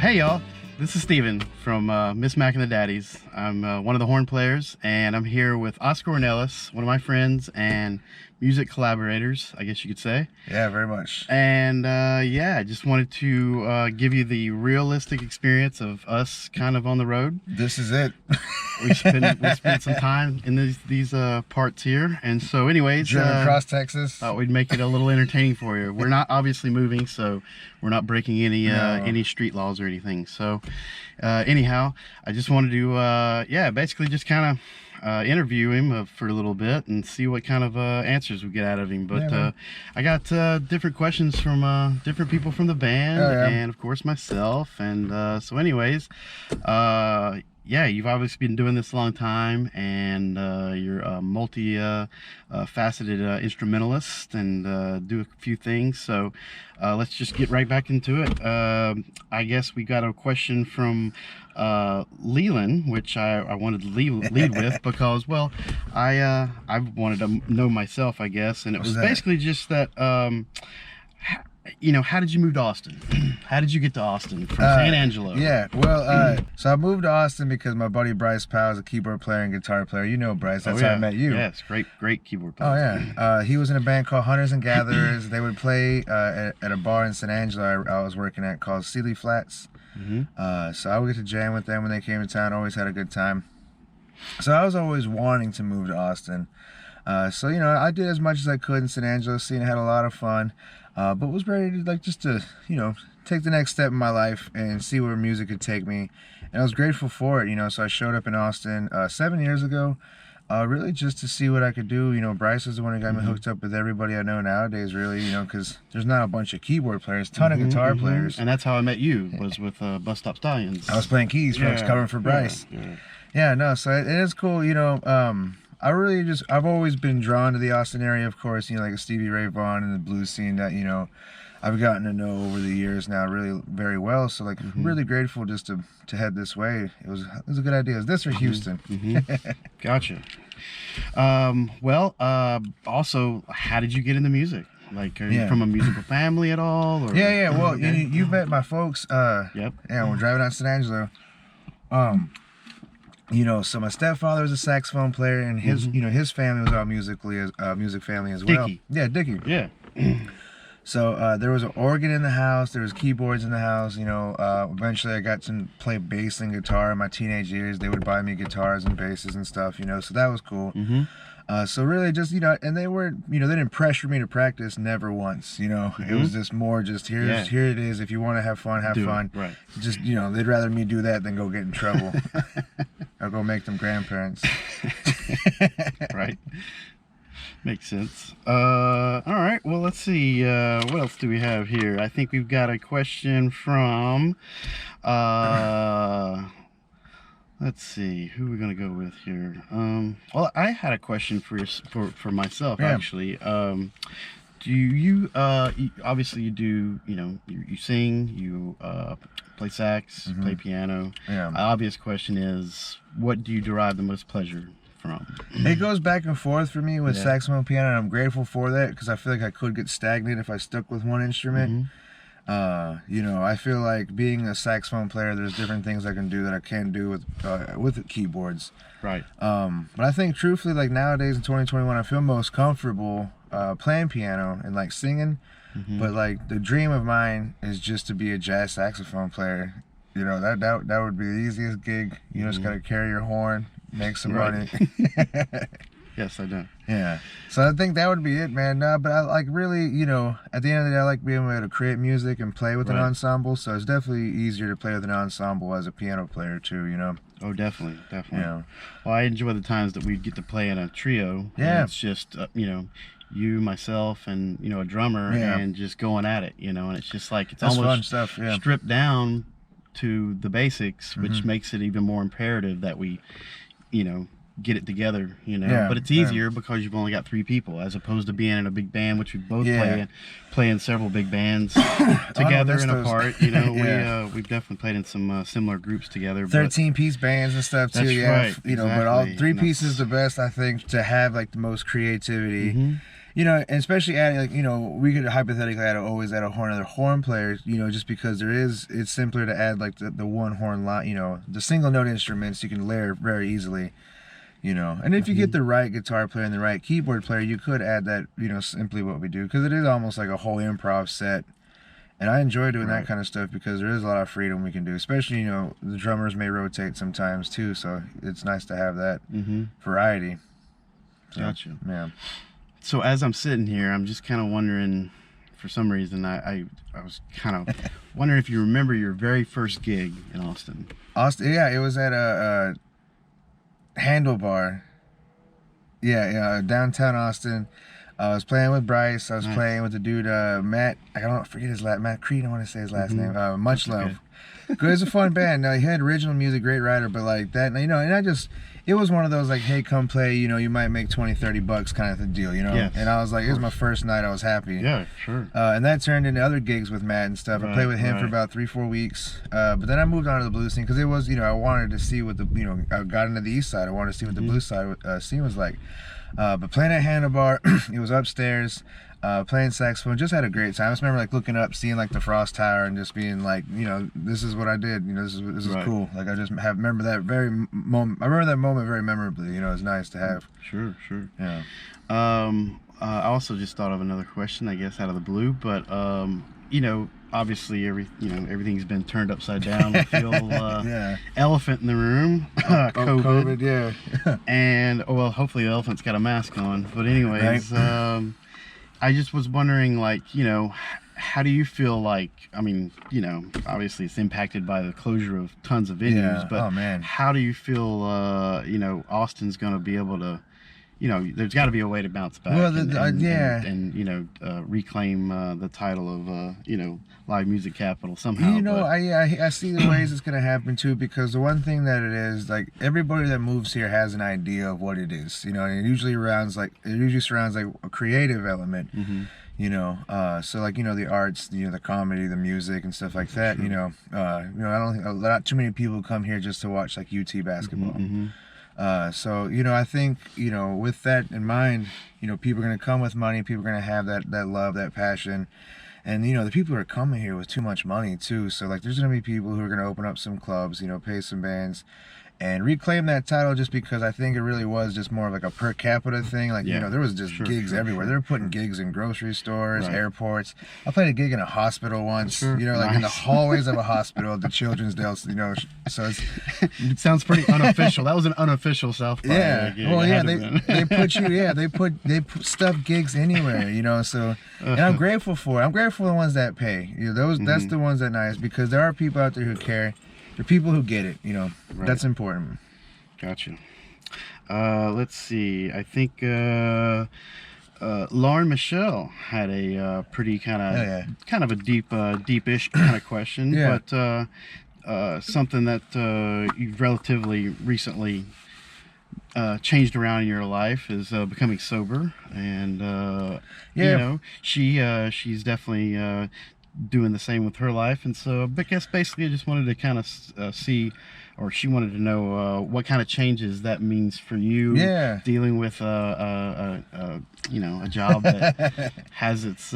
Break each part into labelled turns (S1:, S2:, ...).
S1: Hey y'all, this is Steven from Miss Mack and the Daddies. I'm one of the horn players, and I'm here with Oscar Ornelas, one of my friends and music collaborators, I guess you could say.
S2: Yeah, very much.
S1: And yeah, I just wanted to give you the realistic experience of us kind of on the road.
S2: This is it.
S1: We spent some time in these parts here, and so anyways,
S2: driven across Texas.
S1: Thought we'd make it a little entertaining for you. We're not obviously moving, so we're not breaking any street laws or anything. So anyhow, I just wanted to yeah, basically just kind of interview him for a little bit and see what kind of answers we get out of him. But yeah, I got different questions from different people from the band, and of course myself. And so anyways, yeah, you've obviously been doing this a long time, and you're a multi-faceted instrumentalist and do a few things. So let's just get right back into it. I guess we got a question from Leland, which I wanted to lead with because, well, I wanted to know myself, I guess, and it was basically just that, you know, how did you move to Austin? How did you get to Austin from San Angelo?
S2: Yeah, well, so I moved to Austin because my buddy Bryce Powell is a keyboard player and guitar player. You know Bryce, that's how I met you.
S1: Yes, great keyboard player.
S2: Oh yeah, he was in a band called Hunters and Gatherers. They would play at a bar in San Angelo I was working at called Sealy Flats. So I would get to jam with them when they came to town. Always had a good time. So I was always wanting to move to Austin. So you know, I did as much as I could in San Angelo scene. I had a lot of fun. But was ready to, like, just to, you know, take the next step in my life and see where music could take me. And I was grateful for it, you know. So I showed up in Austin 7 years ago, really just to see what I could do. You know, Bryce is the one who got me hooked up with everybody I know nowadays, really, you know, because there's not a bunch of keyboard players, ton of guitar players.
S1: And that's how I met you, was with Bus Stop Stallions.
S2: I was playing keys, I was covering for Bryce. Yeah, no, so it is cool, you know. I've always been drawn to the Austin area, of course, you know, like a Stevie Ray Vaughan and the blues scene that, you know, I've gotten to know over the years now really very well. So, like, really grateful just to head this way. It was a good idea. Is this or Houston?
S1: Gotcha. Well, also, how did you get into music? Like, are you from a musical family at all? Or?
S2: Yeah. Well, you met my folks.
S1: Yep.
S2: Yeah, we're driving out to San Angelo. You know, so my stepfather was a saxophone player, and his, you know, his family was all music family as well.
S1: Dickie.
S2: Yeah, Dickie.
S1: Yeah.
S2: So there was an organ in the house. There was keyboards in the house. You know, eventually I got to play bass and guitar in my teenage years. They would buy me guitars and basses and stuff. You know, so that was cool. So really just, you know, and they weren't, you know, they didn't pressure me to practice, never once, you know. It was just more just here it is. If you want to have fun, have fun.
S1: Right.
S2: Just, you know, they'd rather me do that than go get in trouble. Or go make them grandparents.
S1: Right. Makes sense. All right. Well, let's see. What else do we have here? I think we've got a question from. Let's see. Who are we gonna go with here? Well, I had a question for myself actually. Do you obviously you do, you know, you sing, you play sax, play piano. Obvious question is, what do you derive the most pleasure from?
S2: It goes back and forth for me with saxophone, piano, and I'm grateful for that because I feel like I could get stagnant if I stuck with one instrument. You know, I feel like being a saxophone player, there's different things I can do that I can't do with keyboards.
S1: Right.
S2: But I think truthfully, like nowadays in 2021, I feel most comfortable playing piano and like singing. But like the dream of mine is just to be a jazz saxophone player. You know, that would be the easiest gig. You just gotta carry your horn, make some money.
S1: Yes, I do.
S2: Yeah. So I think that would be it, man. But I like really, you know, at the end of the day, I like being able to create music and play with an ensemble. So it's definitely easier to play with an ensemble as a piano player too, you know.
S1: Oh, definitely.
S2: Yeah.
S1: Well, I enjoy the times that we get to play in a trio.
S2: Yeah.
S1: It's just, you know, you, myself, and, you know, a drummer, and just going at it, you know, and it's just like, it's almost
S2: fun stuff,
S1: stripped down to the basics, which makes it even more imperative that we, you know, get it together, you know. But it's easier because you've only got 3 people as opposed to being in a big band, which we both play in several big bands together and apart, you know. We've definitely played in some similar groups together,
S2: 13-piece bands and stuff too.
S1: Right,
S2: you know, but all 3 pieces is the best, I think, to have like the most creativity You know, and especially adding, like, you know, we could hypothetically always add another horn player, you know, just because it's simpler to add like the one horn line, you know, the single note instruments you can layer very easily, you know. And if you get the right guitar player and the right keyboard player, you could add that, you know, simply what we do, because it is almost like a whole improv set. And I enjoy doing that kind of stuff because there is a lot of freedom we can do, especially, you know, the drummers may rotate sometimes too, so it's nice to have that variety. So,
S1: Gotcha.
S2: Yeah.
S1: So as I'm sitting here, I'm just kind of wondering, for some reason, I was kind of wondering if you remember your very first gig in Austin.
S2: Austin, yeah, it was at a Handlebar. Yeah, downtown Austin. I was playing with Bryce. I was playing with the dude Matt. I don't forget his last Matt Creed. I want to say his last name. Much Love. Good. It was a fun band. He had original music, great writer, but like that, you know. And it was one of those like, hey, come play. You know, you might make $20-$30 kind of a deal. You know.
S1: Yes,
S2: and I was like, it was my first night. I was happy.
S1: Yeah, sure.
S2: And that turned into other gigs with Matt and stuff. I played with him for about 3-4 weeks. But then I moved on to the blues scene because it was, you know, I wanted to see what the, you know, I got into the east side. I wanted to see what the blues side scene was like. But playing at Handlebar, it was upstairs, playing saxophone, just had a great time. I just remember like looking up, seeing like the Frost Tower, and just being like, you know, this is what I did. You know, this is cool. Like I just remember that moment. I remember that moment very memorably. You know, it's nice to have.
S1: Sure.
S2: Yeah.
S1: I also just thought of another question, I guess, out of the blue, but you know, obviously everything's been turned upside down. I feel elephant in the room, COVID.
S2: Yeah.
S1: And well, hopefully the elephant's got a mask on. But anyways, I just was wondering, like, you know, how do you feel like? I mean, you know, obviously it's impacted by the closure of tons of venues, but how do you feel? You know, Austin's going to be able to. You know, there's got to be a way to bounce back.
S2: Well,
S1: and you know, reclaim the title of you know, live music capital somehow.
S2: You know, I see the ways it's gonna happen too, because the one thing that it is, like, everybody that moves here has an idea of what it is. You know, and it usually surrounds like a creative element. You know, so like, you know, the arts, you know, the comedy, the music, and stuff like that. You know, I don't think not too many people come here just to watch like UT basketball. So, you know, I think, you know, with that in mind, you know, people are going to come with money, people are going to have that love, that passion, and, you know, the people are coming here with too much money too, so like there's going to be people who are going to open up some clubs, you know, pay some bands, and reclaim that title, just because I think it really was just more of like a per capita thing. Like, you know, there was just gigs everywhere. They were putting gigs in grocery stores, airports. I played a gig in a hospital once, you know, like in the hallways of a hospital at the Children's Dale, you know, so
S1: it sounds pretty unofficial. That was an unofficial South by.
S2: Well, yeah, they put you, they put stuff gigs anywhere, you know, so, and I'm grateful for it. I'm grateful for the ones that pay. You know, that's the ones that nice, because there are people out there who care. The people who get it, you know, that's important.
S1: Gotcha. Let's see. I think Lauren Michelle had a pretty kind of a deepish kind of question, but something that you've relatively recently changed around in your life is becoming sober, and you know, she's definitely doing the same with her life. And so I guess basically I just wanted to kind of see, or she wanted to know what kind of changes that means for you, dealing with you know, a job that has its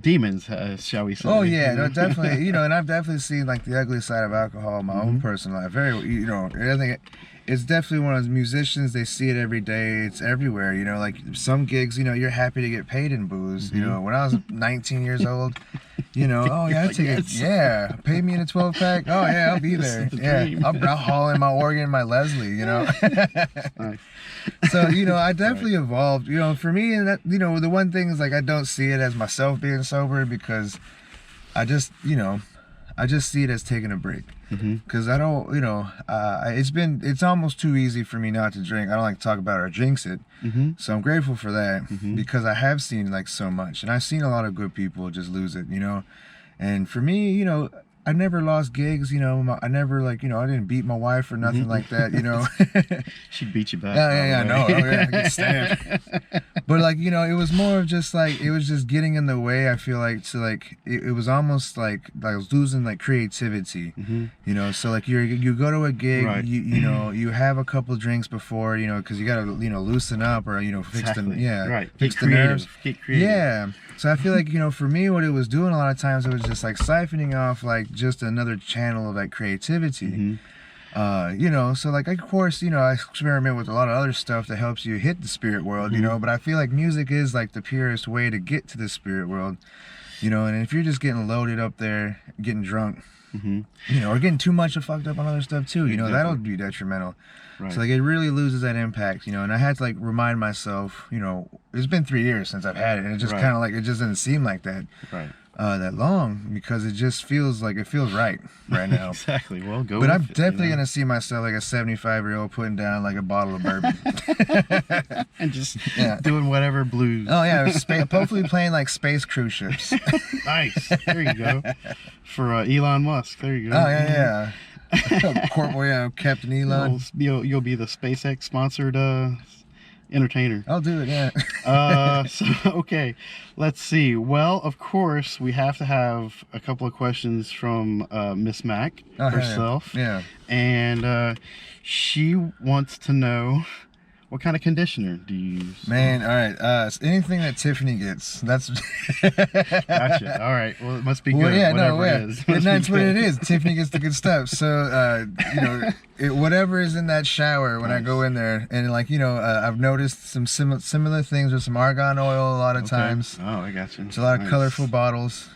S1: demons, shall we say.
S2: Oh yeah, no, definitely. You know, and I've definitely seen like the ugly side of alcohol in my own personal life. Very, you know, I think it's definitely one of those musicians, they see it every day. It's everywhere, you know, like some gigs, you know, you're happy to get paid in booze. You know, when I was 19 years old, you know, oh yeah, I'll take it. Pay me in a 12-pack. Oh yeah, I'll be there. I'll haul in my organ, my Leslie, you know. So, you know, I definitely evolved. You know, for me, and that, you know, the one thing is like I don't see it as myself being sober, because I just, you know, I just see it as taking a break. Because I don't, you know, it's almost too easy for me not to drink. I don't like to talk about it or jinx it. So I'm grateful for that, because I have seen like so much, and I've seen a lot of good people just lose it, you know. And for me, you know, I never lost gigs, you know. I never like, you know, I didn't beat my wife or nothing like that, you know.
S1: She'd beat you back.
S2: Yeah, I know. Oh, yeah, I get stabbed. But like, you know, it was more of just like, it was just getting in the way. I feel like, so like, it was almost like I was losing like creativity, you know. So like you go to a gig,
S1: Right.
S2: you know, you have a couple drinks before, you know, because you gotta, you know, loosen up or, you know, fix fix the nerves.
S1: Get creative.
S2: Yeah. So I feel like, you know, for me, what it was doing a lot of times, it was just like siphoning off like just another channel of like creativity. You know, so like, of course, you know, I experiment with a lot of other stuff that helps you hit the spirit world, you know, but I feel like music is like the purest way to get to the spirit world, you know. And if you're just getting loaded up there, getting drunk, you know, or getting too much and fucked up on other stuff too, you know, that'll be detrimental. So like, it really loses that impact, you know. And I had to like remind myself, you know, it's been 3 years since I've had it, and it just kind of like, it just doesn't seem like that that long, because it just feels like, it feels right now.
S1: Exactly. Well, go.
S2: But I'm
S1: with it,
S2: definitely
S1: you know?
S2: gonna see myself like a 75-year-old putting down like a bottle of bourbon
S1: and just doing whatever blues.
S2: Oh yeah, hopefully playing like space cruise ships.
S1: Nice. There you go. For Elon Musk. There you go.
S2: Oh yeah. Corporal, yeah, Captain Elon.
S1: You'll be the SpaceX sponsored entertainer.
S2: I'll do it, yeah.
S1: So okay, let's see. Well, of course, we have to have a couple of questions from Miss Mack herself.
S2: Yeah.
S1: And she wants to know, what kind of conditioner do you use?
S2: Man, all right. Anything that Tiffany gets, that's.
S1: Gotcha. All right. Well, it must be good.
S2: Well, yeah,
S1: whatever it is.
S2: And that's what it is. Tiffany gets the good stuff. So, you know, whatever is in that shower when I go in there, and like, you know, I've noticed some similar things with some argan oil a lot of times.
S1: Oh, I got you.
S2: It's a lot of colorful bottles.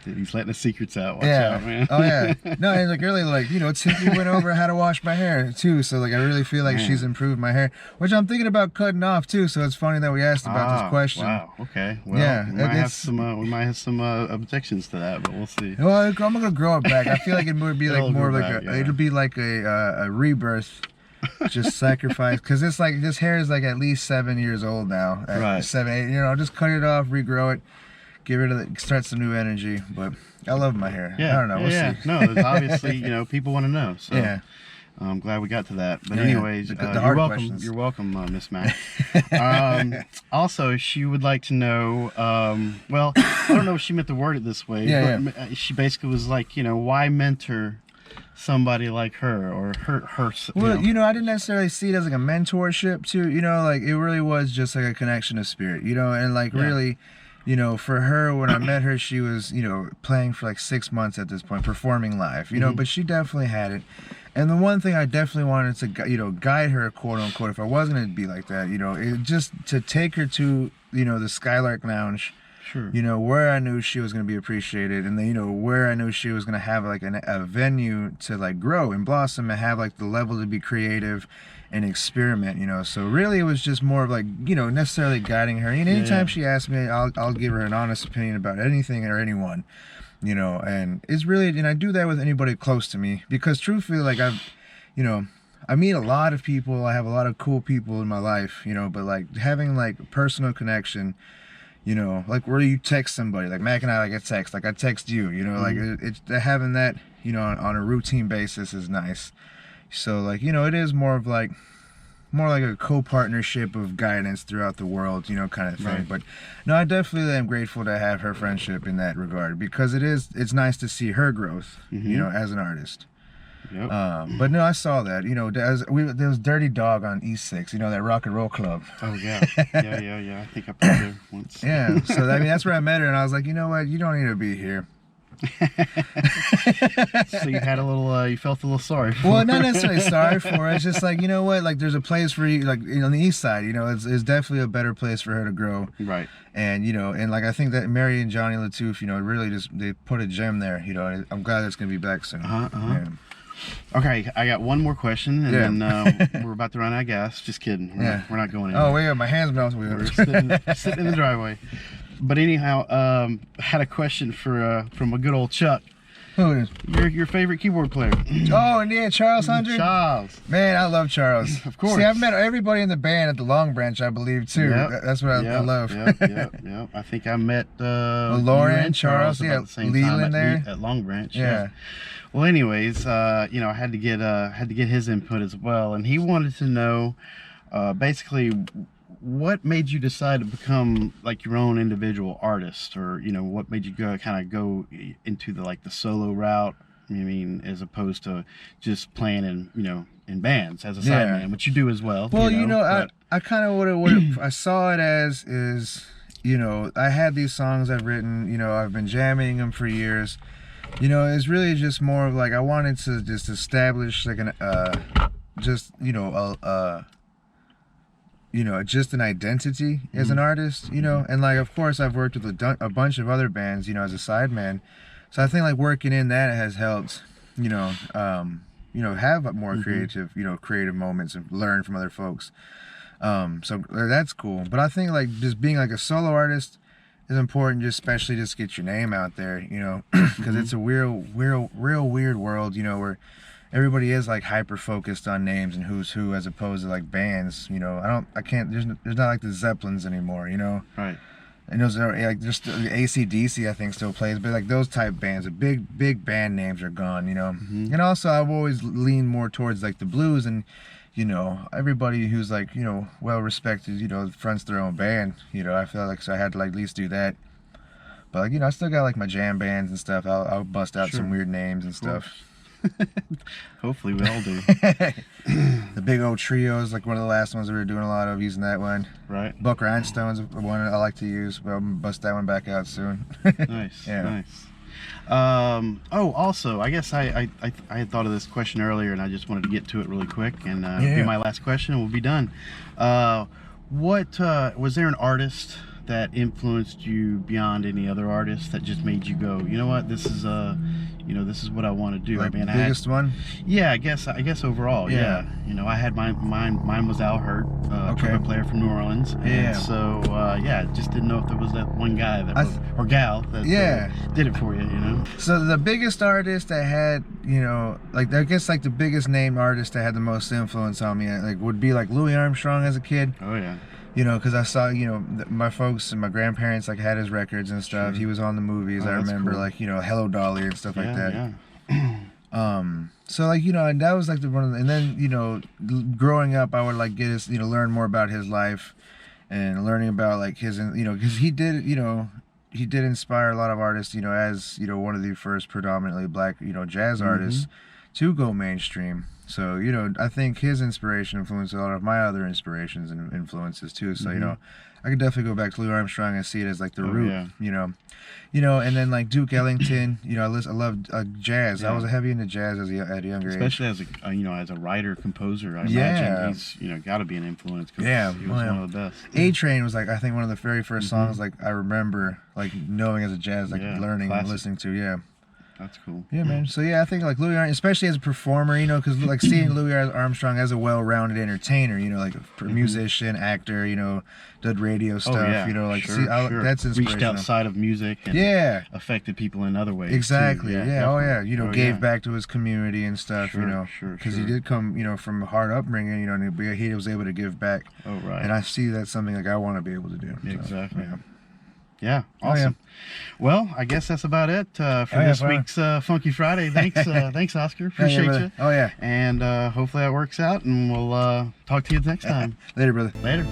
S1: He's letting the secrets out. Watch
S2: yeah.
S1: out, man.
S2: Oh yeah. No, and like really, like, you know, Tiffany went over how to wash my hair too. So like, I really feel like she's improved my hair, which I'm thinking about cutting off too. So it's funny that we asked about this question.
S1: Wow. Okay. Well,
S2: yeah.
S1: we might have some objections to that, but we'll see.
S2: Well, I'm gonna grow it back. I feel like it would be like more like it'll be like a rebirth. Just sacrifice, because it's like, this hair is like at least 7 years old now.
S1: Right.
S2: 7, 8. You know, just cut it off, regrow it. Get rid of it, start some new energy. But I love my hair.
S1: Yeah.
S2: I don't know. We'll see.
S1: No, there's obviously, you know, people want to know. So
S2: yeah.
S1: I'm glad we got to that. But anyways,
S2: the
S1: you're welcome.
S2: questions.
S1: You're welcome, Miss Mack. Also, she would like to know. Well, I don't know if she meant to word it this way. But she basically was like, you know, why mentor somebody like her, or her.
S2: Well, you know, I didn't necessarily see it as like a mentorship too. You know, like, it really was just like a connection of spirit. You know, and like really. You know, for her, when I met her, she was, you know, playing for like 6 months at this point, performing live, you know, but she definitely had it. And the one thing I definitely wanted to, you know, guide her, quote unquote, if I wasn't going to be like that, you know, it just to take her to, you know, the Skylark Lounge, you know, where I knew she was going to be appreciated, and then, you know, where I knew she was going to have like a venue to like grow and blossom and have like the level to be creative and experiment, you know. So really, it was just more of like, you know, necessarily guiding her. And anytime she asks me, I'll give her an honest opinion about anything or anyone, you know. And it's really, and I do that with anybody close to me, because truthfully, like, you know, I meet a lot of people, I have a lot of cool people in my life, you know, but like having like personal connection, you know, like where you text somebody, like Mack and I, like I text you, you know, like it's having that, you know, on a routine basis is nice. So like, you know, it is more like a co-partnership of guidance throughout the world, you know, kind of thing. But no, I definitely am grateful to have her friendship in that regard, because it's nice to see her growth, you know, as an artist.
S1: Yep.
S2: But no, I saw that, you know, there was Dirty Dog on E6, you know, that rock and roll club.
S1: Oh yeah. Yeah. I think I played there once.
S2: Yeah. So I mean, that's where I met her, and I was like, you know what, you don't need to be here.
S1: So you had a little, you felt a little sorry for
S2: Well, not necessarily sorry for her. It's just like, you know what, like there's a place for you, like, you know, on the east side, you know, it's definitely a better place for her to grow.
S1: Right.
S2: And, you know, and like, I think that Mary and Johnny Latouf, you know, really just, they put a gem there, you know. I'm glad that's going to be back soon. Yeah.
S1: Okay, I got one more question, and then we're about to run out of gas. Just kidding. We're not going anywhere.
S2: Oh, wait, my hands melted.
S1: We're sitting in the driveway. But anyhow, I had a question from a good old Chuck.
S2: Who is?
S1: Your favorite keyboard player.
S2: Oh, and yeah, Charles Hundred.
S1: Charles.
S2: Man, I love Charles.
S1: Of course.
S2: See, I've met everybody in the band at the Long Branch, I believe, too.
S1: Yep.
S2: That's what I love.
S1: Yep. I think I met
S2: Lauren and Charles,
S1: about the same
S2: Leland
S1: time
S2: there
S1: at Long Branch.
S2: Yeah.
S1: Well, anyways, you know, I had to get his input as well, and he wanted to know, basically, what made you decide to become like your own individual artist, or you know, what made you kind of go into the solo route? I mean, as opposed to just playing in bands as a sideman, which you do as well.
S2: Well, I kind of what I saw it as is, you know, I had these songs I've written, you know, I've been jamming them for years. You know, it's really just more of like I wanted to just establish like an just an identity as an artist, you know, and like of course I've worked with a bunch of other bands, you know, as a sideman, so I think like working in that has helped, have more creative moments and learn from other folks. So that's cool. But I think like just being like a solo artist is important, just especially just get your name out there, you know, because it's a real weird world, you know, where everybody is like hyper focused on names and who's who as opposed to like bands, you know. There's not like the Zeppelins anymore, you know.
S1: Right.
S2: And those are like just AC/DC I think still plays, but like those type bands, the big band names are gone, you know. And also I've always leaned more towards like the blues, and you know, everybody who's like, you know, well respected, you know, fronts their own band, you know. I feel like so I had to like at least do that. But like, you know, I still got like my jam bands and stuff. I'll bust out some weird names and stuff.
S1: Hopefully we all do.
S2: The big old trios, like one of the last ones we were doing a lot of, using that one.
S1: Right.
S2: Buck Rhinestone's one I like to use, but I'm gonna bust that one back out soon.
S1: Nice.
S2: Yeah.
S1: Nice. Also, I guess I had thought of this question earlier, and I just wanted to get to it really quick, and be my last question, and we'll be done. What was there an artist that influenced you beyond any other artist that just made you go, you know what, this is this is what I want to do?
S2: Like
S1: I mean,
S2: the biggest one?
S1: Yeah, I guess overall, yeah. You know, I had mine was Al Hurt, trumpet player from New Orleans. And so just didn't know if there was that one guy or gal that did it for you, you know.
S2: So the biggest artist that had, you know, like I guess like the biggest name artist that had the most influence on me, like would be like Louis Armstrong as a kid.
S1: Oh yeah.
S2: You know, because I saw, you know, my folks and my grandparents like had his records and stuff. Sure. He was on the movies. I remember, cool. Like, you know, Hello Dolly and stuff like that. Yeah. So like, you know, and that was like and then, you know, growing up, I would like get his, you know, learn more about his life and learning about like his, you know, because he did inspire a lot of artists, you know, as, you know, one of the first predominantly black, you know, jazz artists to go mainstream. So, you know, I think his inspiration influenced a lot of my other inspirations and influences too. So, you know, I could definitely go back to Louis Armstrong and see it as like the root, you know, and then like Duke Ellington, you know, I loved jazz. I was heavy into jazz at a younger age.
S1: Especially as a, you know, as a writer, composer, I imagine he's, you know, got to be an influence. Cause he was one of the best. A-Train was like, I think one of the very first songs like I remember like knowing as a jazz, like learning and listening to, That's cool.
S2: Yeah, man. So yeah, I think like Louis Armstrong, especially as a performer, you know, because like seeing Louis Armstrong as a well-rounded entertainer, you know, like a musician, actor, you know, did radio stuff, you know, like that's inspirational.
S1: Reached outside of music and affected people in other ways.
S2: Exactly. Too. You know, gave back to his community and stuff, you know, because he did come, you know, from a hard upbringing, you know, and he was able to give back. Oh, right. And I see that's something like I want to be able to do.
S1: Exactly.
S2: So,
S1: yeah, awesome. Well, I guess that's about it for this week's Funky Friday. Thanks, Oscar. Appreciate you.
S2: Oh, yeah.
S1: And hopefully that works out, and we'll talk to you next time.
S2: Later, brother.
S1: Later.